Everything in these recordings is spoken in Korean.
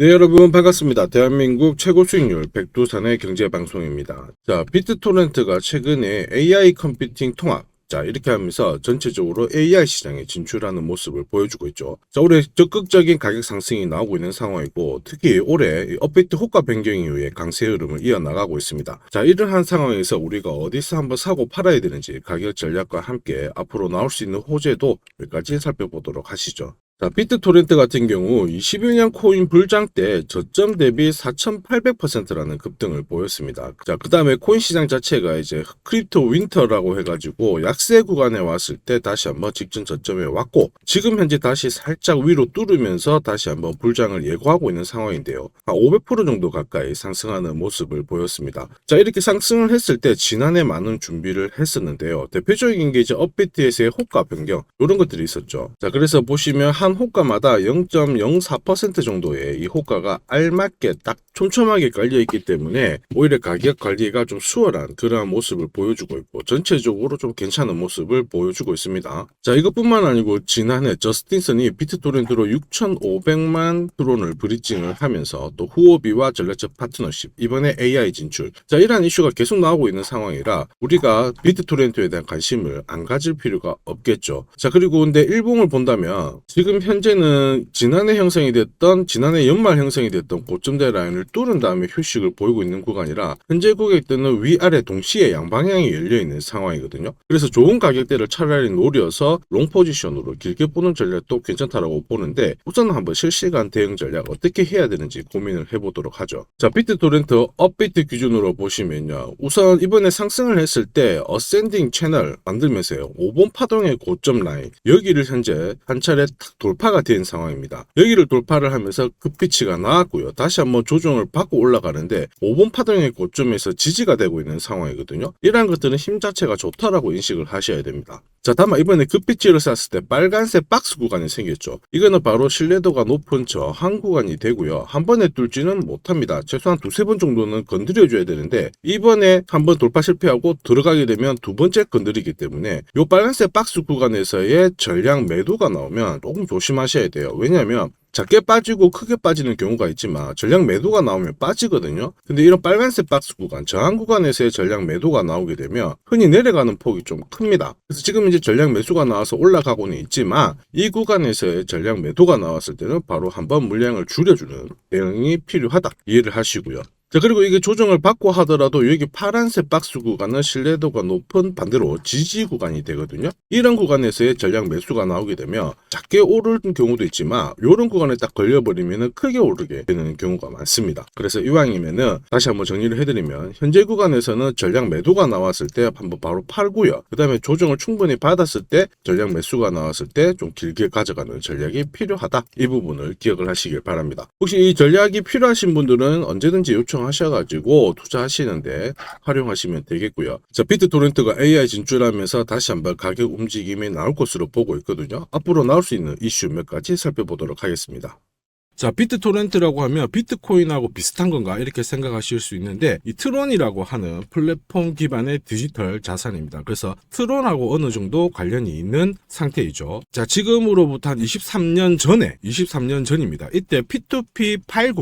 네, 여러분 반갑습니다. 대한민국 최고 수익률 백두산의 경제방송입니다. 자, 비트토렌트가 최근에 AI 컴퓨팅 통합, 자, 이렇게 하면서 전체적으로 AI 시장에 진출하는 모습을 보여주고 있죠. 자, 올해 적극적인 가격 상승이 나오고 있는 상황이고, 특히 올해 이 업비트 호가 변경 이후에 강세 흐름을 이어나가고 있습니다. 자, 이러한 상황에서 우리가 어디서 한번 사고 팔아야 되는지 가격 전략과 함께 앞으로 나올 수 있는 호재도 몇 가지 살펴보도록 하시죠. 자, 비트토렌트 같은 경우 21년 코인 불장 때 저점 대비 4,800%라는 급등을 보였습니다. 자, 그 다음에 코인 시장 자체가 이제 크립토 윈터라고 해가지고 약세 구간에 왔을 때 다시 한번 직전 저점에 왔고, 지금 현재 다시 살짝 위로 뚫으면서 다시 한번 불장을 예고하고 있는 상황인데요. 한 500% 정도 가까이 상승하는 모습을 보였습니다. 자, 이렇게 상승을 했을 때 지난해 많은 준비를 했었는데요. 대표적인 게 이제 업비트에서의 호가 변경, 이런 것들이 있었죠. 자, 그래서 보시면 한 호가마다 0.04% 정도의 이 호가가 알맞게 딱 촘촘하게 깔려있기 때문에 오히려 가격 관리가 좀 수월한 그러한 모습을 보여주고 있고, 전체적으로 좀 괜찮은 모습을 보여주고 있습니다. 자, 이것뿐만 아니고 지난해 저스틴슨이 비트토렌트로 6,500만 드론을 브리징을 하면서 또 후오비와 전략적 파트너십, 이번에 AI 진출, 자, 이러한 이슈가 계속 나오고 있는 상황이라 우리가 비트토렌트에 대한 관심을 안 가질 필요가 없겠죠. 자, 그리고 근데 일봉을 본다면 지금 현재는 지난해 연말 형성이 됐던 고점대 라인을 뚫은 다음에 휴식을 보이고 있는 구간이라 현재 고객들은 위아래 동시에 양방향이 열려있는 상황이거든요. 그래서 좋은 가격대를 차라리 노려서 롱 포지션으로 길게 보는 전략도 괜찮다라고 보는데, 우선 한번 실시간 대응 전략 어떻게 해야 되는지 고민을 해보도록 하죠. 자, 비트토렌트 업비트 기준으로 보시면요, 우선 이번에 상승을 했을 때 어센딩 채널 만들면서요, 5번 파동의 고점 라인, 여기를 현재 한 차례 탁 돌파가 된 상황입니다. 여기를 돌파를 하면서 급비치가 나왔고요, 다시 한번 조정을 받고 올라가는데 5번 파동의 고점에서 지지가 되고 있는 상황이거든요. 이러한 것들은 힘 자체가 좋다라고 인식을 하셔야 됩니다. 자, 다만 이번에 급비치를 쐈을 때 빨간색 박스 구간이 생겼죠. 이거는 바로 신뢰도가 높은 저항 구간이 되고요, 한 번에 뚫지는 못합니다. 최소한 두세 번 정도는 건드려줘야 되는데, 이번에 한 번 돌파 실패하고 들어가게 되면 두 번째 건드리기 때문에 이 빨간색 박스 구간에서의 전량 매도가 나오면 조금 조심하셔야 돼요. 왜냐하면 작게 빠지고 크게 빠지는 경우가 있지만 전량 매도가 나오면 빠지거든요. 근데 이런 빨간색 박스 구간, 저항 구간에서의 전량 매도가 나오게 되면 흔히 내려가는 폭이 좀 큽니다. 그래서 지금 이제 전량 매수가 나와서 올라가고는 있지만, 이 구간에서의 전량 매도가 나왔을 때는 바로 한번 물량을 줄여주는 대응이 필요하다, 이해를 하시고요. 자, 그리고 이게 조정을 받고 하더라도 여기 파란색 박스 구간은 신뢰도가 높은 반대로 지지 구간이 되거든요. 이런 구간에서의 전량 매수가 나오게 되면 작게 오르는 경우도 있지만, 이런 구간에 딱 걸려버리면 크게 오르게 되는 경우가 많습니다. 그래서 이왕이면은 다시 한번 정리를 해드리면, 현재 구간에서는 전량 매도가 나왔을 때 한번 바로 팔고요, 그 다음에 조정을 충분히 받았을 때 전량 매수가 나왔을 때 좀 길게 가져가는 전략이 필요하다, 이 부분을 기억을 하시길 바랍니다. 혹시 이 전략이 필요하신 분들은 언제든지 하셔가지고 투자하시는데 활용하시면 되겠고요. 자, 비트토렌트가 AI 진출하면서 다시 한번 가격 움직임이 나올 것으로 보고 있거든요. 앞으로 나올 수 있는 이슈 몇 가지 살펴보도록 하겠습니다. 자, 비트토렌트라고 하면 비트코인하고 비슷한 건가 이렇게 생각하실 수 있는데, 이 트론이라고 하는 플랫폼 기반의 디지털 자산입니다. 그래서 트론하고 어느 정도 관련이 있는 상태이죠. 자, 지금으로부터 한 23년 전입니다. 이때 P2P 파일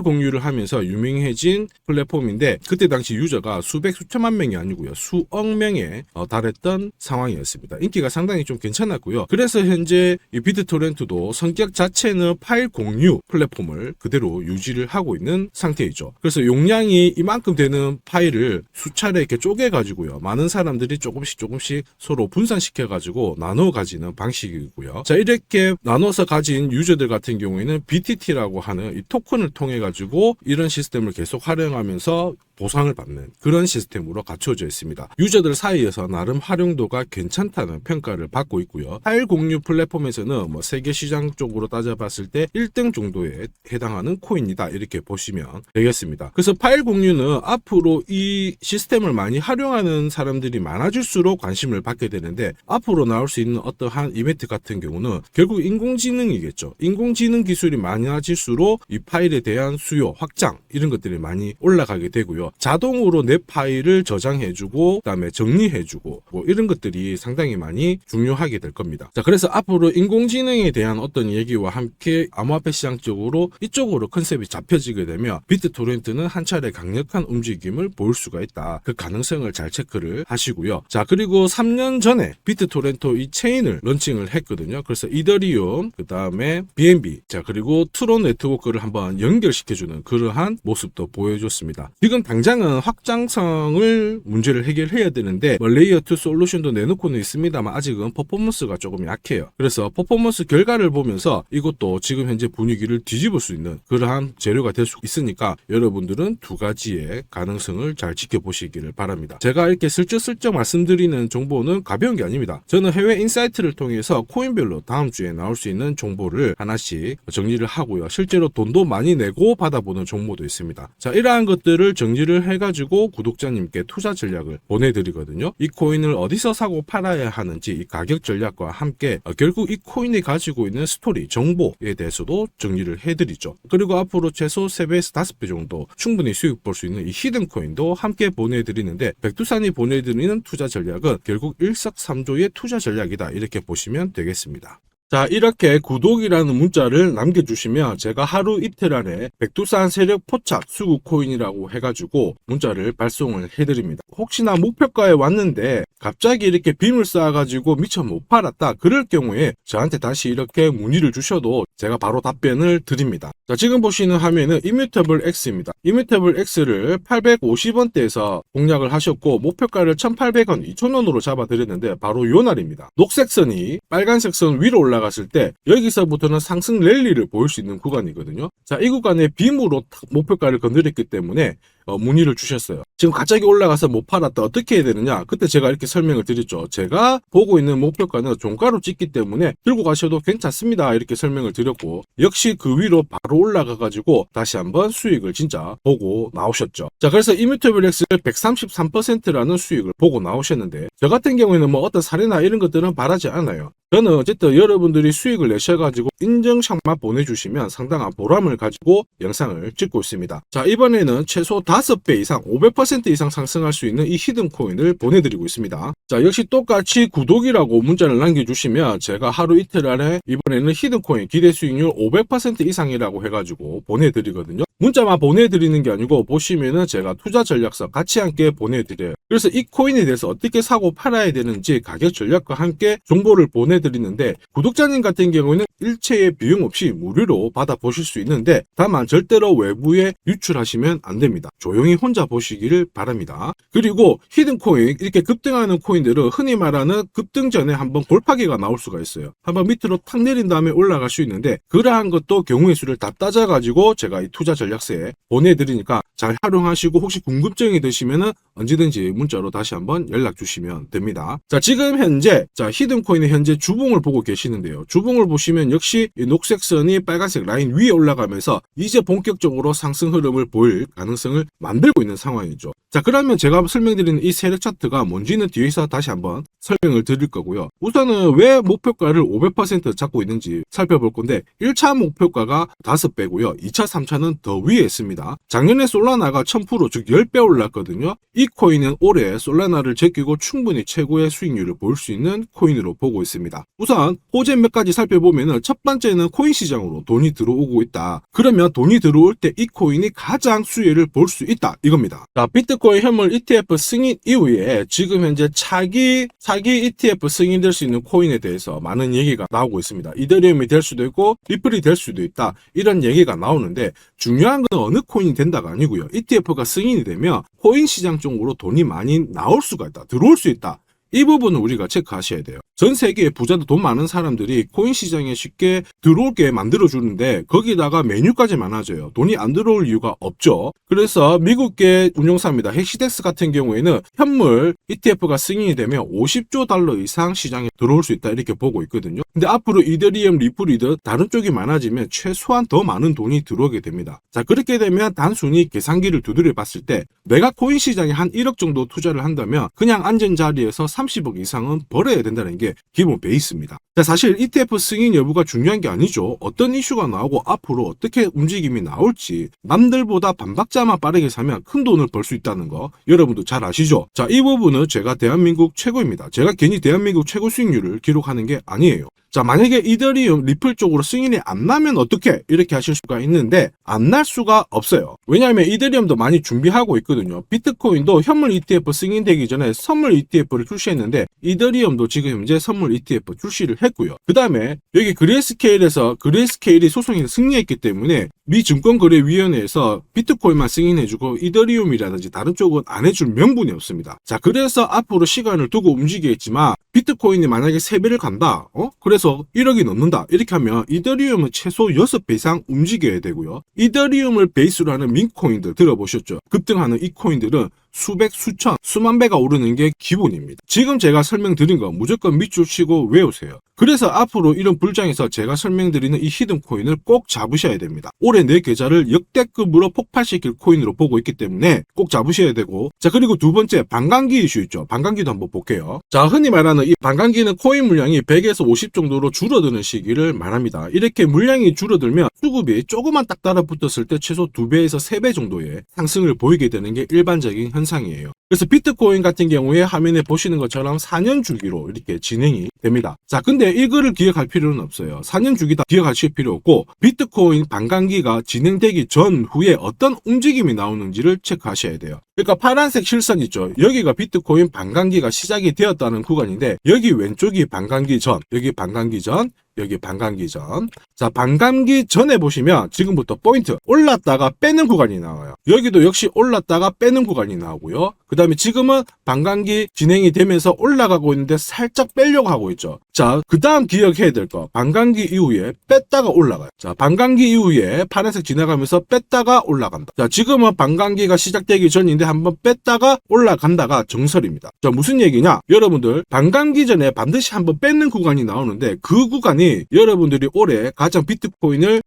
공유를 하면서 유명해진 플랫폼인데, 그때 당시 유저가 수천만 명이 아니고요, 수억 명에 달했던 상황이었습니다. 인기가 상당히 좀 괜찮았고요. 그래서 현재 이 비트토렌트도 성격 자체는 파일 공유 플랫폼을 그대로 유지를 하고 있는 상태이죠. 그래서 용량이 이만큼 되는 파일을 수차례 이렇게 쪼개 가지고요, 많은 사람들이 조금씩 서로 분산시켜 가지고 나눠 가지는 방식이고요. 자, 이렇게 나눠서 가진 유저들 같은 경우에는 BTT라고 하는 이 토큰을 통해 가지고 이런 시스템을 계속 활용하면서 보상을 받는 그런 시스템으로 갖춰져 있습니다. 유저들 사이에서 나름 활용도가 괜찮다는 평가를 받고 있고요. 파일 공유 플랫폼에서는 세계 시장 쪽으로 따져봤을 때 1등 정도에 해당하는 코인이다, 이렇게 보시면 되겠습니다. 그래서 파일 공유는 앞으로 이 시스템을 많이 활용하는 사람들이 많아질수록 관심을 받게 되는데, 앞으로 나올 수 있는 어떠한 이벤트 같은 경우는 결국 인공지능이겠죠. 인공지능 기술이 많아질수록 이 파일에 대한 수요 확장, 이런 것들이 많이 올라가게 되고요. 있고요. 자동으로 내 파일을 저장해주고 그다음에 정리해주고 뭐 이런 것들이 상당히 많이 중요하게 될 겁니다. 자, 그래서 앞으로 인공지능에 대한 어떤 얘기와 함께 암호화폐 시장 쪽으로 이쪽으로 컨셉이 잡혀지게 되면 비트토렌트는 한 차례 강력한 움직임을 보일 수가 있다. 그 가능성을 잘 체크를 하시고요. 자, 그리고 3년 전에 비트토렌토 이 체인을 런칭을 했거든요. 그래서 이더리움, 그 다음에 BNB, 자, 그리고 트론 네트워크를 한번 연결시켜주는 그러한 모습도 보여줬습니다. 지금 당장은 확장성을 문제를 해결해야 되는데 레이어 2 솔루션도 내놓고는 있습니다만 아직은 퍼포먼스가 조금 약해요. 그래서 퍼포먼스 결과를 보면서 이것도 지금 현재 분위기를 뒤집을 수 있는 그러한 재료가 될 수 있으니까 여러분들은 두 가지의 가능성을 잘 지켜보시기를 바랍니다. 제가 이렇게 슬쩍슬쩍 말씀드리는 정보는 가벼운 게 아닙니다. 저는 해외 인사이트를 통해서 코인별로 다음 주에 나올 수 있는 정보를 하나씩 정리를 하고요. 실제로 돈도 많이 내고 받아보는 정보도 있습니다. 자, 이러한 것들을 정리를 해가지고 구독자님께 투자 전략을 보내드리거든요. 이 코인을 어디서 사고 팔아야 하는지 이 가격 전략과 함께 결국 이 코인이 가지고 있는 스토리, 정보에 대해서도 정리를 해드리죠. 그리고 앞으로 최소 3배에서 5배 정도 충분히 수익 볼 수 있는 이 히든 코인도 함께 보내드리는데 백두산이 보내드리는 투자 전략은 결국 일석삼조의 투자 전략이다. 이렇게 보시면 되겠습니다. 자, 이렇게 구독이라는 문자를 남겨주시면 제가 하루 이틀 안에 백두산 세력 포착 수구 코인이라고 해가지고 문자를 발송을 해드립니다. 혹시나 목표가에 왔는데 갑자기 이렇게 빔을 쌓아가지고 미처 못 팔았다 그럴 경우에 저한테 다시 이렇게 문의를 주셔도 제가 바로 답변을 드립니다. 자, 지금 보시는 화면은 이뮤터블 X입니다. 이뮤터블 X를 850원대에서 공략을 하셨고 목표가를 1,800원, 2,000원으로 잡아드렸는데 바로 요 날입니다. 녹색 선이 빨간색 선 위로 올라갔을 때 여기서부터는 상승 랠리를 보일 수 있는 구간이거든요. 자, 이 구간에 빔으로 목표가를 건드렸기 때문에 문의를 주셨어요. 지금 갑자기 올라가서 못 팔았다 어떻게 해야 되느냐, 그때 제가 이렇게 설명을 드렸죠. 제가 보고 있는 목표가는 종가로 찍기 때문에 들고 가셔도 괜찮습니다 이렇게 설명을 드렸고, 역시 그 위로 바로 올라가 가지고 다시 한번 수익을 진짜 보고 나오셨죠. 자, 그래서 이뮤터블 X를 133%라는 수익을 보고 나오셨는데 저 같은 경우에는 뭐 어떤 사례나 이런 것들은 바라지 않아요. 저는 어쨌든 여러분들이 수익을 내셔가지고 인증샷만 보내주시면 상당한 보람을 가지고 영상을 찍고 있습니다. 자, 이번에는 최소 5배 이상 500% 이상 상승할 수 있는 이 히든 코인을 보내드리고 있습니다. 자, 역시 똑같이 구독이라고 문자를 남겨주시면 제가 하루 이틀 안에 이번에는 히든 코인 기대 수익률 500% 이상이라고 해가지고 보내드리거든요. 문자만 보내드리는 게 아니고 보시면은 제가 투자 전략서 같이 함께 보내드려요. 그래서 이 코인에 대해서 어떻게 사고 팔아야 되는지 가격 전략과 함께 정보를 보내드리는데 구독자님 같은 경우는 일체의 비용 없이 무료로 받아보실 수 있는데 다만 절대로 외부에 유출하시면 안 됩니다. 조용히 혼자 보시기를 바랍니다. 그리고 히든 코인, 이렇게 급등하는 코인들은 흔히 말하는 급등 전에 한번 골파기가 나올 수가 있어요. 한번 밑으로 탁 내린 다음에 올라갈 수 있는데 그러한 것도 경우의 수를 다 따져가지고 제가 이 투자 전략서에 보내드리니까 잘 활용하시고 혹시 궁금증이 드시면은 언제든지 문자로 다시 한번 연락 주시면 됩니다. 자, 지금 현재 히든 코인의 현재 주봉을 보고 계시는데요. 주봉을 보시면 역시 이 녹색 선이 빨간색 라인 위에 올라가면서 이제 본격적으로 상승 흐름을 보일 가능성을 만들고 있는 상황이죠. 자, 그러면 제가 설명드리는 이 세력 차트가 뭔지는 뒤에서 다시 한번 설명을 드릴 거고요. 우선은 왜 목표가를 500% 잡고 있는지 살펴볼 건데 1차 목표가가 5배고요. 2차, 3차는 더 위에 있습니다. 작년에 솔라나가 1000% 즉 10배 올랐거든요. 이 코인은 올해 솔라나를 제끼고 충분히 최고의 수익률을 볼 수 있는 코인으로 보고 있습니다. 우선 호재 몇 가지 살펴보면은 첫 번째는 코인 시장으로 돈이 들어오고 있다. 그러면 돈이 들어올 때 이 코인이 가장 수혜를 볼 수 있다 이겁니다. 자, 비트코인 현물 ETF 승인 이후에 지금 현재 차기 ETF 승인될 수 있는 코인에 대해서 많은 얘기가 나오고 있습니다. 이더리움이 될 수도 있고 리플이 될 수도 있다 이런 얘기가 나오는데 중요한 건 어느 코인이 된다가 아니고요. ETF가 승인이 되면 코인 시장 쪽으로 돈이 많이 나올 수가 있다, 들어올 수 있다. 이 부분은 우리가 체크하셔야 돼요. 전 세계의 부자도 돈 많은 사람들이 코인 시장에 쉽게 들어올게 만들어주는데 거기다가 메뉴까지 많아져요. 돈이 안 들어올 이유가 없죠. 그래서 미국계 운용사입니다. 헥시덱스 같은 경우에는 현물 ETF가 승인이 되면 50조 달러 이상 시장에 들어올 수 있다 이렇게 보고 있거든요. 근데 앞으로 이더리움, 리플이든 다른 쪽이 많아지면 최소한 더 많은 돈이 들어오게 됩니다. 자, 그렇게 되면 단순히 계산기를 두드려 봤을 때 내가 코인 시장에 한 1억 정도 투자를 한다면 그냥 앉은 자리에서 30억 이상은 벌어야 된다는 게 게 기본 베이스입니다. 자, 사실 ETF 승인 여부가 중요한 게 아니죠. 어떤 이슈가 나오고 앞으로 어떻게 움직임이 나올지 남들보다 반박자만 빠르게 사면 큰 돈을 벌 수 있다는 거 여러분도 잘 아시죠? 자, 이 부분은 제가 대한민국 최고입니다. 제가 괜히 대한민국 최고 수익률을 기록하는 게 아니에요. 자, 만약에 이더리움, 리플 쪽으로 승인이 안 나면 어떻게? 이렇게 하실 수가 있는데 안 날 수가 없어요. 왜냐하면 이더리움도 많이 준비하고 있거든요. 비트코인도 현물 ETF 승인되기 전에 선물 ETF를 출시했는데 이더리움도 지금 현재 선물 ETF 출시를 했고요. 그 다음에 여기 그레이스케일에서 그레이스케일이 소송에 승리했기 때문에 미 증권거래위원회에서 비트코인만 승인해주고 이더리움이라든지 다른 쪽은 안 해줄 명분이 없습니다. 자, 그래서 앞으로 시간을 두고 움직이겠지만 비트코인이 만약에 3배를 간다. 그래서 1억이 넘는다. 이렇게 하면 이더리움은 최소 6배 이상 움직여야 되고요. 이더리움을 베이스로 하는 민코인들 들어보셨죠? 급등하는 이 코인들은 수백, 수천, 수만 배가 오르는 게 기본입니다. 지금 제가 설명드린 거 무조건 밑줄 치고 외우세요. 그래서 앞으로 이런 불장에서 제가 설명드리는 이 히든 코인을 꼭 잡으셔야 됩니다. 올해 내 계좌를 역대급으로 폭발시킬 코인으로 보고 있기 때문에 꼭 잡으셔야 되고, 자, 그리고 두 번째 반감기 이슈 있죠. 반감기도 한번 볼게요. 자, 흔히 말하는 이 반감기는 코인 물량이 100에서 50 정도로 줄어드는 시기를 말합니다. 이렇게 물량이 줄어들면 수급이 조금만 딱 달라붙었을 때 최소 2배에서 3배 정도의 상승을 보이게 되는 게 일반적인 현상이에요. 그래서 비트코인 같은 경우에 화면에 보시는 것처럼 4년 주기로 이렇게 진행이 됩니다. 자, 근데 이거를 기억할 필요는 없어요. 4년 주기 다 기억하실 필요 없고 비트코인 반감기가 진행되기 전후에 어떤 움직임이 나오는지를 체크하셔야 돼요. 그러니까 파란색 실선 있죠. 여기가 비트코인 반감기가 시작이 되었다는 구간인데 여기 왼쪽이 반감기 전, 여기 반감기 전, 여기 반감기 전. 자, 반감기 전에 보시면 지금부터 포인트 올랐다가 빼는 구간이 나와요. 여기도 역시 올랐다가 빼는 구간이 나오고요. 그 다음에 지금은 반감기 진행이 되면서 올라가고 있는데 살짝 빼려고 하고 있죠. 자, 그 다음 기억해야 될 거, 반감기 이후에 뺐다가 올라가요. 자, 반감기 이후에 파란색 지나가면서 뺐다가 올라간다. 자, 지금은 반감기가 시작되기 전인데 한번 뺐다가 올라간다가 정설입니다. 자, 무슨 얘기냐? 여러분들 반감기 전에 반드시 한번 뺏는 구간이 나오는데 그 구간이 여러분들이 올해 가장 비트코인을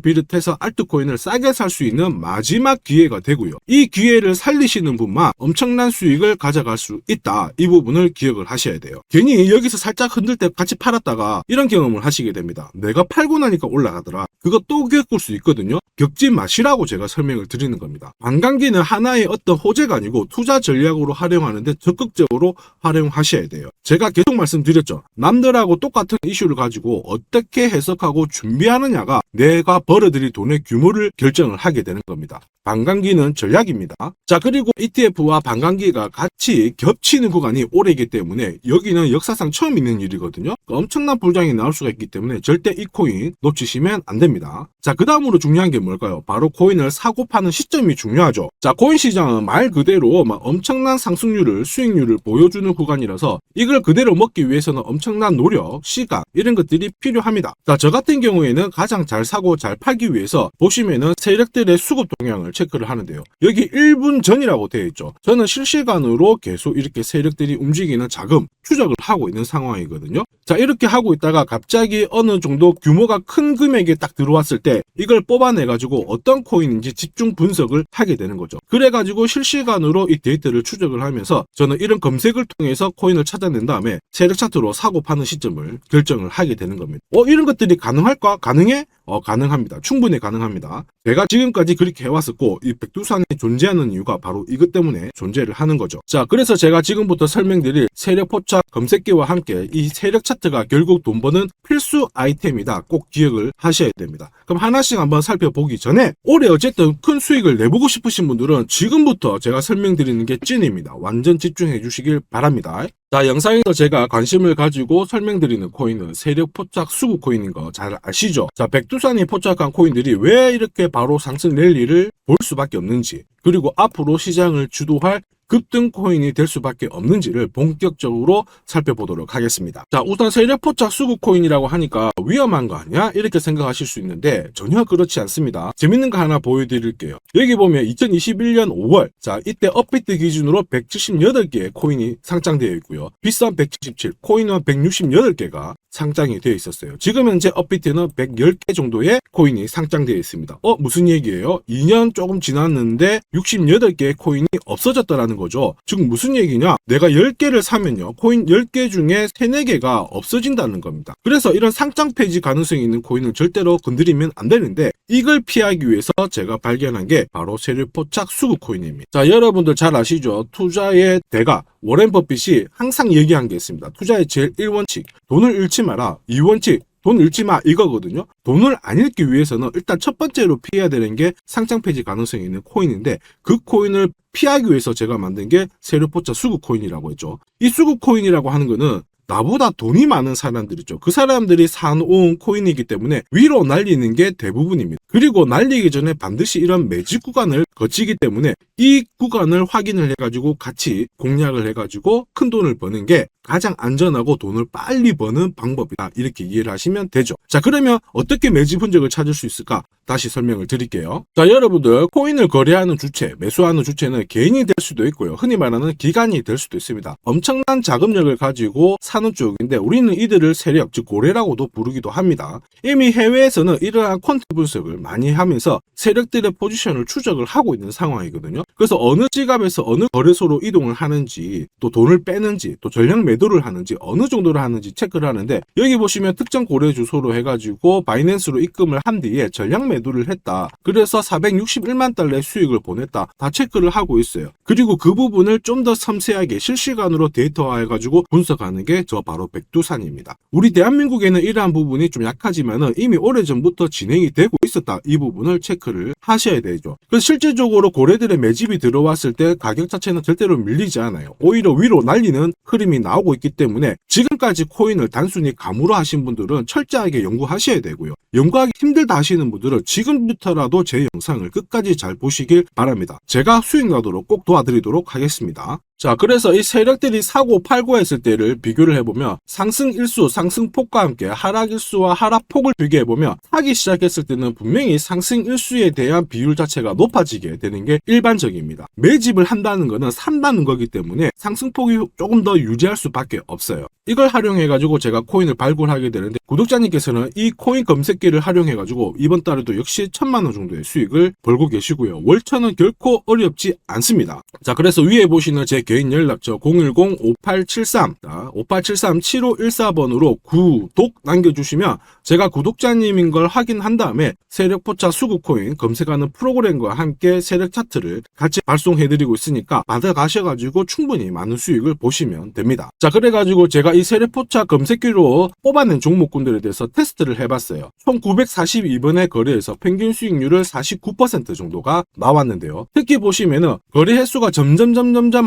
비롯해서 알트코인을 싸게 살 수 있는 마지막 기회가 되고요. 이 기회를 살리시는 분만 엄청난 수익을 가져갈 수 있다. 이 부분을 기억을 하셔야 돼요. 괜히 여기서 살짝 흔들 때 같이 팔았다가 이런 경험을 하시게 됩니다. 내가 팔고 나니까 올라가더라. 그거 또 겪을 수 있거든요. 겪지 마시라고 제가 설명을 드리는 겁니다. 반감기는 하나의 어떤 호재가 아니고 투자 전략으로 활용하는데 적극적으로 활용하셔야 돼요. 제가 계속 말씀드렸죠. 남들하고 똑같은 이슈를 가지고 어떻게 해석하고 준비하느냐가 내가 벌어들일 돈의 규모를 결정을 하게 되는 겁니다. 반감기는 전략입니다. 자, 그리고 ETF와 반감기가 같이 겹치는 구간이 올해이기 때문에 여기는 역사상 처음 있는 일이거든요. 엄청난 불장이 나올 수가 있기 때문에 절대 이 코인 놓치시면 안 됩니다. 자, 그 다음으로 중요한 게 뭘까요? 바로 코인을 사고 파는 시점이 중요하죠. 자, 코인 시장은 말 그대로 엄청난 상승률을, 수익률을 보여주는 구간이라서 이걸 그대로 먹기 위해서는 엄청난 노력, 시간 이런 것들이 필요합니다. 자, 저 같은 경우에는 가장 잘 사고 잘 팔기 위해서 보시면은 세력들의 수급 동향을 체크를 하는데요. 여기 1분 전이라고 되어 있죠. 저는 실시간으로 계속 이렇게 세력들이 움직이는 자금 추적을 하고 있는 상황이거든요. 자, 이렇게 하고 있다가 갑자기 어느 정도 규모가 큰 금액이 딱 들어왔을 때 이걸 뽑아내가지고 어떤 코인인지 집중 분석을 하게 되는 거죠. 그래가지고 실시간으로 이 데이터를 추적을 하면서 저는 이런 검색을 통해서 코인을 찾아낸 다음에 세력 차트로 사고 파는 시점을 결정을 하게 되는 겁니다. 이런 것들이 가능할까? 가능해? 가능합니다. 충분히 가능합니다. 제가 지금까지 그렇게 해왔었고 이 백두산이 존재하는 이유가 바로 이것 때문에 존재를 하는 거죠. 자, 그래서 제가 지금부터 설명드릴 세력 포착 검색기와 함께 이 세력 차트가 결국 돈 버는 필수 아이템이다. 꼭 기억을 하셔야 됩니다. 그럼 하나씩 한번 살펴보기 전에 올해 어쨌든 큰 수익을 내보고 싶으신 분들은 지금부터 제가 설명드리는 게 찐입니다. 완전 집중해 주시길 바랍니다. 자, 영상에서 제가 관심을 가지고 설명드리는 코인은 세력 포착 수급 코인인 거 잘 아시죠? 자, 백두산이 포착한 코인들이 왜 이렇게 바로 상승 랠리를 볼 수밖에 없는지, 그리고 앞으로 시장을 주도할 급등 코인이 될 수밖에 없는지를 본격적으로 살펴보도록 하겠습니다. 자, 우선 세력 포착 수급 코인이라고 하니까 위험한 거 아니야? 이렇게 생각하실 수 있는데 전혀 그렇지 않습니다. 재밌는 거 하나 보여드릴게요. 여기 보면 2021년 5월, 자, 이때 업비트 기준으로 178개의 코인이 상장되어 있고요. 비싼 177, 코인은 168개가 상장이 되어 있었어요. 지금 현재 업비트는 110개 정도의 코인이 상장되어 있습니다. 무슨 얘기예요? 2년 조금 지났는데 68개의 코인이 없어졌다라는 있다는 거죠. 즉 무슨 얘기냐? 내가 10개를 사면요, 코인 10개 중에 3, 4개가 없어진다는 겁니다. 그래서 이런 상장 폐지 가능성이 있는 코인을 절대로 건드리면 안 되는데, 이걸 피하기 위해서 제가 발견한 게 바로 세력포착 수급 코인입니다. 자, 여러분들 잘 아시죠? 투자의 대가 워렌 버핏이 항상 얘기한 게 있습니다. 투자의 제일 1원칙, 돈을 잃지 마라. 2원칙, 돈 잃지 마, 이거거든요. 돈을 안 잃기 위해서는 일단 첫 번째로 피해야 되는 게 상장 폐지 가능성이 있는 코인인데, 그 코인을 피하기 위해서 제가 만든 게 세력포착 수급 코인이라고 했죠. 이 수급 코인이라고 하는 거는 나보다 돈이 많은 사람들이죠. 그 사람들이 사놓은 코인이기 때문에 위로 날리는 게 대부분입니다. 그리고 날리기 전에 반드시 이런 매집 구간을 거치기 때문에 이 구간을 확인을 해가지고 같이 공략을 해가지고 큰 돈을 버는 게 가장 안전하고 돈을 빨리 버는 방법이다, 이렇게 이해를 하시면 되죠. 자, 그러면 어떻게 매집 흔적을 찾을 수 있을까? 다시 설명을 드릴게요. 자, 여러분들 코인을 거래하는 주체, 매수하는 주체는 개인이 될 수도 있고요, 흔히 말하는 기관이 될 수도 있습니다. 엄청난 자금력을 가지고 사는 쪽인데 우리는 이들을 세력, 즉 고래라고도 부르기도 합니다. 이미 해외에서는 이러한 퀀트 분석을 많이 하면서 세력들의 포지션을 추적을 하고 있는 상황이거든요. 그래서 어느 지갑에서 어느 거래소로 이동을 하는지, 또 돈을 빼는지, 또 전량 매도를 하는지, 어느 정도를 하는지 체크를 하는데, 여기 보시면 특정 거래 주소로 해가지고 바이낸스로 입금을 한 뒤에 전량 매도를 했다, 그래서 461만 달러의 수익을 보냈다, 다 체크를 하고 있어요. 그리고 그 부분을 좀 더 섬세하게 실시간으로 데이터화해가지고 분석하는 게 저 바로 백두산입니다. 우리 대한민국에는 이러한 부분이 좀 약하지만은 이미 오래전부터 진행이 되고 있었다, 이 부분을 체크를 하셔야 되죠. 그래서 실질적으로 고래들의 매집이 들어왔을 때 가격 자체는 절대로 밀리지 않아요. 오히려 위로 날리는 흐름이 나오고 있기 때문에 지금까지 코인을 단순히 감으로 하신 분들은 철저하게 연구하셔야 되고요. 연구하기 힘들다 하시는 분들은 지금부터라도 제 영상을 끝까지 잘 보시길 바랍니다. 제가 수익 나도록 꼭 도와드리도록 하겠습니다. 자, 그래서 이 세력들이 사고 팔고 했을 때를 비교를 해보면 상승일수, 상승폭과 함께 하락일수와 하락폭을 비교해보면 사기 시작했을 때는 분명히 상승일수에 대한 비율 자체가 높아지게 되는 게 일반적입니다. 매집을 한다는 거는 산다는 거기 때문에 상승폭이 조금 더 유지할 수밖에 없어요. 이걸 활용해가지고 제가 코인을 발굴하게 되는데, 구독자님께서는 이 코인 검색기를 활용해가지고 이번 달에도 역시 1000만 원 정도의 수익을 벌고 계시고요. 월천은 결코 어렵지 않습니다. 자, 그래서 위에 보시는 제 개인 연락처 010-5873-7514번으로 구독 남겨주시면 제가 구독자님인 걸 확인한 다음에 세력포착 수급코인 검색하는 프로그램과 함께 세력 차트를 같이 발송해드리고 있으니까 받아가셔가지고 충분히 많은 수익을 보시면 됩니다. 자, 그래가지고 제가 이 세력포착 검색기로 뽑아낸 종목군들에 대해서 테스트를 해봤어요. 총 942번의 거래에서 평균 수익률을 49% 정도가 나왔는데요. 특히 보시면은 거래 횟수가 점점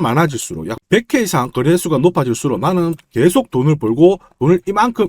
많아질수록 약 100회 이상 거래 횟수가 높아질수록 나는 계속 돈을 벌고 돈을 이만큼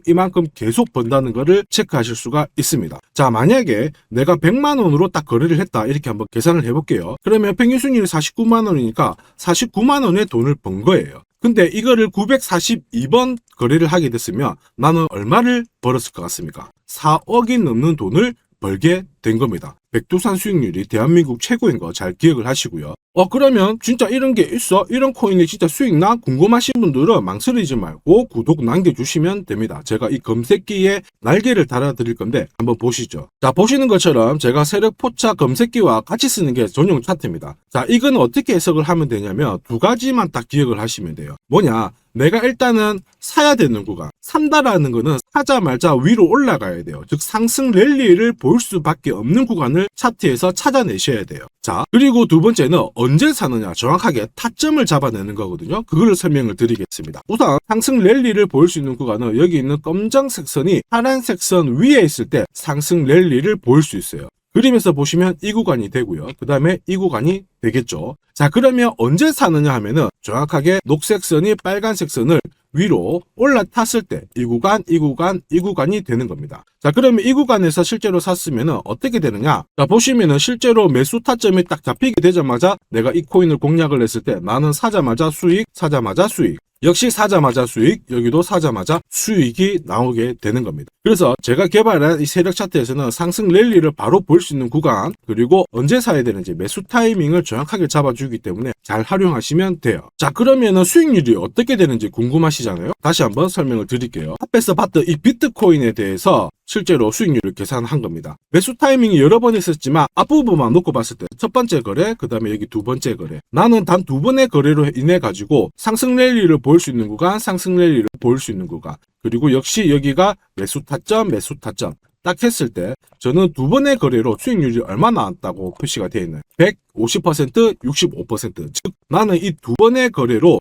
계속 번다는 거를 체크하실 수가 있습니다. 자, 만약에 내가 100만 원으로 딱 거래를 했다, 이렇게 한번 계산을 해볼게요. 그러면 평균 수익률이 49만 원이니까 49만 원의 돈을 번 거예요. 근데 이거를 942번 거래를 하게 됐으면 나는 얼마를 벌었을 것 같습니까? 4억이 넘는 돈을 벌게 된 겁니다. 백두산 수익률이 대한민국 최고인 거 잘 기억을 하시고요. 그러면 진짜 이런 게 있어? 이런 코인이 진짜 수익 나? 궁금하신 분들은 망설이지 말고 구독 남겨주시면 됩니다. 제가 이 검색기에 날개를 달아드릴 건데 한번 보시죠. 자, 보시는 것처럼 제가 세력포착 검색기와 같이 쓰는 게 전용 차트입니다. 자, 이건 어떻게 해석을 하면 되냐면 두 가지만 딱 기억을 하시면 돼요. 뭐냐? 내가 일단은 사야 되는 구간, 산다라는 거는 사자마자 위로 올라가야 돼요. 즉 상승 랠리를 볼 수밖에 없는 구간을 차트에서 찾아내셔야 돼요. 자, 그리고 두 번째는 언제 사느냐, 정확하게 타점을 잡아내는 거거든요. 그거를 설명을 드리겠습니다. 우선 상승 랠리를 볼 수 있는 구간은 여기 있는 검정색 선이 파란색 선 위에 있을 때 상승 랠리를 볼 수 있어요. 그림에서 보시면 이 구간이 되고요. 그 다음에 이 구간이 되겠죠. 자, 그러면 언제 사느냐 하면은 정확하게 녹색 선이 빨간색 선을 위로 올라탔을 때 이 구간이 되는 겁니다. 자, 그러면 이 구간에서 실제로 샀으면은 어떻게 되느냐? 자, 보시면은 실제로 매수 타점이 딱 잡히게 되자마자 내가 이 코인을 공략을 했을 때 나는 사자마자 수익, 사자마자 수익. 역시 사자마자 수익, 여기도 사자마자 수익이 나오게 되는 겁니다. 그래서 제가 개발한 이 세력 차트에서는 상승 랠리를 바로 볼 수 있는 구간, 그리고 언제 사야 되는지 매수 타이밍을 정확하게 잡아주기 때문에 잘 활용하시면 돼요. 자, 그러면은 수익률이 어떻게 되는지 궁금하시잖아요. 다시 한번 설명을 드릴게요. 앞에서 봤던 이 비트코인에 대해서 실제로 수익률을 계산한 겁니다. 매수 타이밍이 여러 번 있었지만 앞부분만 놓고 봤을 때 첫 번째 거래, 그 다음에 여기 두 번째 거래. 나는 단 두 번의 거래로 인해 가지고 상승 랠리를 보일 수 있는 구간, 상승 랠리를 보일 수 있는 구간. 그리고 역시 여기가 매수 타점, 매수 타점. 딱 했을 때 저는 두 번의 거래로 수익률이 얼마나 나왔다고 표시가 되어 있는 150%, 65%. 즉 나는 이 두 번의 거래로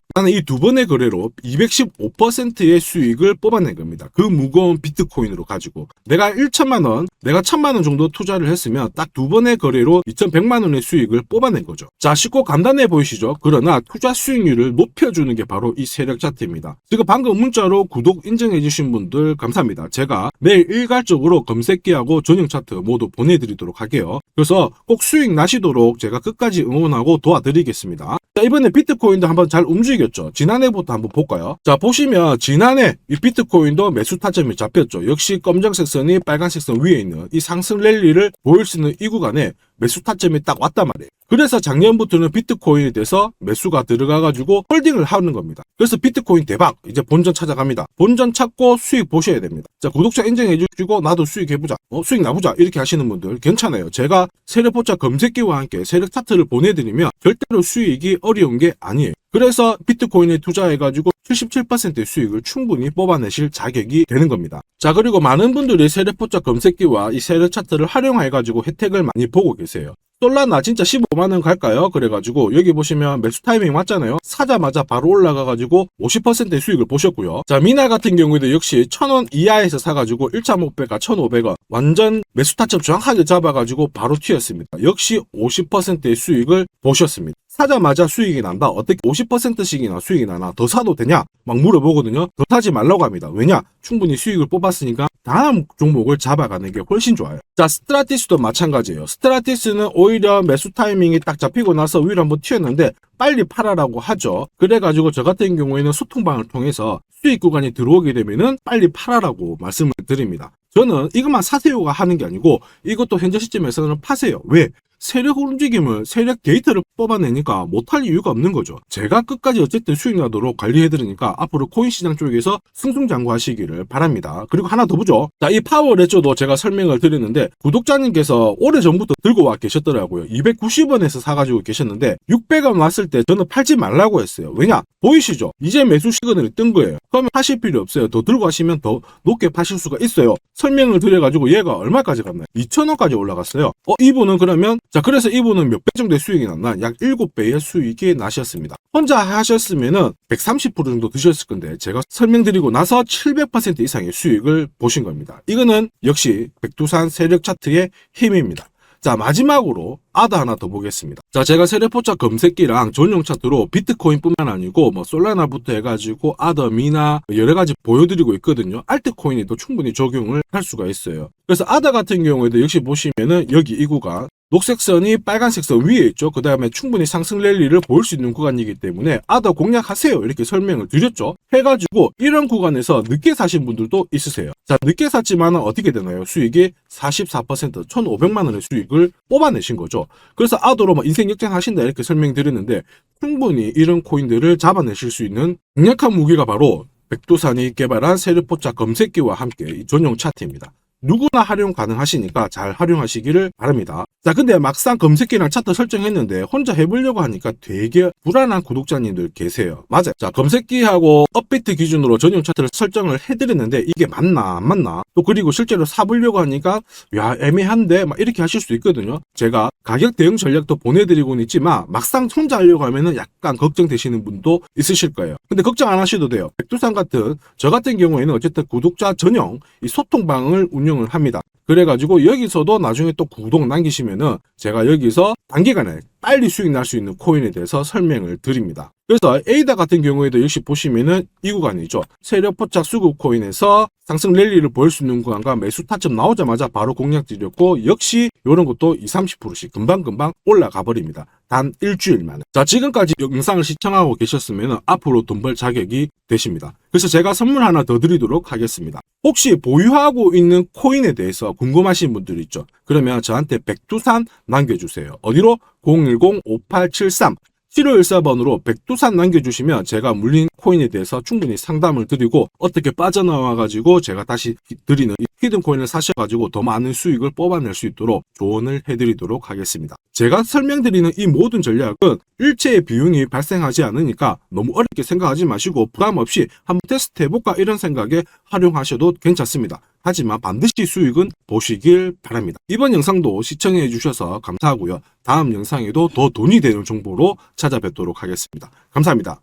215%의 수익을 뽑아낸 겁니다. 그 무거운 비트코인으로 가지고 내가 1천만 원, 내가 1,000만 원 정도 투자를 했으면 딱 두 번의 거래로 2,100만 원의 수익을 뽑아낸 거죠. 자, 쉽고 간단해 보이시죠? 그러나 투자 수익률을 높여주는 게 바로 이 세력 차트입니다. 지금 방금 문자로 구독 인정해 주신 분들 감사합니다. 제가 내일 일괄적으로 검색기하고 전용 차트 모두 보내드리도록 할게요. 그래서 꼭 수익 나시도록 제가 끝까지 응원하고 도와드리겠습니다. 자, 이번에 비트코인도 한번 잘 움직였죠. 지난해부터 한번 볼까요? 자, 보시면 지난해 이 비트코인도 매수 타점이 잡혔죠. 역시 검정색 선이 빨간색 선 위에 있는 이 상승 랠리를 보일 수 있는 이 구간에 매수 타점이 딱 왔단 말이에요. 그래서 작년부터는 비트코인에 대해서 매수가 들어가가지고 홀딩을 하는 겁니다. 그래서 비트코인 대박! 이제 본전 찾아갑니다. 본전 찾고 수익 보셔야 됩니다. 자, 구독자 인정해주시고 나도 수익 해보자. 수익 나보자. 이렇게 하시는 분들 괜찮아요. 제가 세력포차 검색기와 함께 세력 차트를 보내드리면 절대로 수익이 어려운 게 아니에요. 그래서 비트코인에 투자해가지고 77%의 수익을 충분히 뽑아내실 자격이 되는 겁니다. 자, 그리고 많은 분들이 세력포차 검색기와 이 세력 차트를 활용해가지고 혜택을 많이 보고 계세요. 솔라나 진짜 15만원 갈까요? 그래가지고 여기 보시면 매수 타이밍 맞잖아요. 사자마자 바로 올라가가지고 50%의 수익을 보셨고요. 자, 미나 같은 경우에도 역시 1,000원 이하에서 사가지고 1,500가 1,500원 완전 매수 타점 정확하게 잡아가지고 바로 튀었습니다. 역시 50%의 수익을 보셨습니다. 사자마자 수익이 난다. 어떻게 50%씩이나 수익이 나나? 더 사도 되냐? 막 물어보거든요. 더 사지 말라고 합니다. 왜냐? 충분히 수익을 뽑았으니까 다음 종목을 잡아가는 게 훨씬 좋아요. 자, 스트라티스도 마찬가지예요. 스트라티스는 오히려 매수 타이밍이 딱 잡히고 나서 위로 한번 튀었는데 빨리 팔아라고 하죠. 그래가지고 저 같은 경우에는 소통방을 통해서 수익 구간이 들어오게 되면은 빨리 팔아라고 말씀을 드립니다. 저는 이것만 사세요가 하는 게 아니고 이것도 현재 시점에서는 파세요. 왜? 세력 움직임을, 세력 데이터를 뽑아내니까 못할 이유가 없는 거죠. 제가 끝까지 어쨌든 수익 나도록 관리해드리니까 앞으로 코인 시장 쪽에서 승승장구하시기를 바랍니다. 그리고 하나 더 보죠. 자, 이 파워레저도 제가 설명을 드렸는데 구독자님께서 오래전부터 들고 와 계셨더라고요. 290원에서 사가지고 계셨는데 600원 왔을 때 저는 팔지 말라고 했어요. 왜냐? 보이시죠? 이제 매수 시그널이 뜬 거예요. 그러면 하실 필요 없어요. 더 들고 가시면 더 높게 파실 수가 있어요. 설명을 드려가지고 얘가 얼마까지 갔나요? 2,000원까지 올라갔어요. 이분은 그러면 자, 그래서 이분은 몇 배 정도의 수익이 났나? 약 7배의 수익이 나셨습니다. 혼자 하셨으면은 130% 정도 드셨을 건데 제가 설명드리고 나서 700% 이상의 수익을 보신 겁니다. 이거는 역시 백두산 세력 차트의 힘입니다. 자, 마지막으로 아더 하나 더 보겠습니다. 자, 제가 세력포차 검색기랑 전용 차트로 비트코인뿐만 아니고 뭐 솔라나부터 해가지고 아더, 미나 여러 가지 보여드리고 있거든요. 알트코인에도 충분히 적용을 할 수가 있어요. 그래서 아더 같은 경우에도 역시 보시면은 여기 이 구간 녹색 선이 빨간색 선 위에 있죠. 그 다음에 충분히 상승 랠리를 보일 수 있는 구간이기 때문에 아더 공략하세요. 이렇게 설명을 드렸죠. 해가지고 이런 구간에서 늦게 사신 분들도 있으세요. 자, 늦게 샀지만 어떻게 되나요? 수익이 44%, 1,500만 원의 수익을 뽑아내신 거죠. 그래서 아더로 뭐 인생 역전하신다 이렇게 설명드렸는데 충분히 이런 코인들을 잡아내실 수 있는 강력한 무기가 바로 백두산이 개발한 세력포차 검색기와 함께 이 전용 차트입니다. 누구나 활용 가능하시니까 잘 활용하시기를 바랍니다. 자, 근데 막상 검색기랑 차트 설정했는데 혼자 해보려고 하니까 되게 불안한 구독자님들 계세요. 맞아요. 자, 검색기하고 업비트 기준으로 전용 차트를 설정을 해드렸는데 이게 맞나 안 맞나? 또 그리고 실제로 사보려고 하니까 야, 애매한데 막 이렇게 하실 수 있거든요. 제가 가격 대응 전략도 보내드리고는 있지만 막상 혼자 하려고 하면은 약간 걱정되시는 분도 있으실 거예요. 근데 걱정 안 하셔도 돼요. 백두산 같은 저 같은 경우에는 어쨌든 구독자 전용 이 소통방을 운영을 합니다. 그래가지고 여기서도 나중에 또 구독 남기시면은 제가 여기서 단기간에 빨리 수익 날 수 있는 코인에 대해서 설명을 드립니다. 그래서 에이다 같은 경우에도 역시 보시면은 이 구간이죠. 세력포착 수급 코인에서 상승 랠리를 보일 수 있는 구간과 매수 타점 나오자마자 바로 공략 드렸고 역시 이런 것도 20-30%씩 금방금방 올라가 버립니다. 단 일주일 만에. 자, 지금까지 영상을 시청하고 계셨으면 앞으로 돈 벌 자격이 되십니다. 그래서 제가 선물 하나 더 드리도록 하겠습니다. 혹시 보유하고 있는 코인에 대해서 궁금하신 분들 있죠? 그러면 저한테 백두산 남겨주세요. 어디로? 010-5873 7514번으로 백두산 남겨주시면 제가 물린 코인에 대해서 충분히 상담을 드리고 어떻게 빠져나와가지고 제가 다시 드리는 이 히든코인을 사셔가지고 더 많은 수익을 뽑아낼 수 있도록 조언을 해드리도록 하겠습니다. 제가 설명드리는 이 모든 전략은 일체의 비용이 발생하지 않으니까 너무 어렵게 생각하지 마시고 부담 없이 한번 테스트 해볼까 이런 생각에 활용하셔도 괜찮습니다. 하지만 반드시 수익은 보시길 바랍니다. 이번 영상도 시청해 주셔서 감사하고요. 다음 영상에도 더 돈이 되는 정보로 찾아뵙도록 하겠습니다. 감사합니다.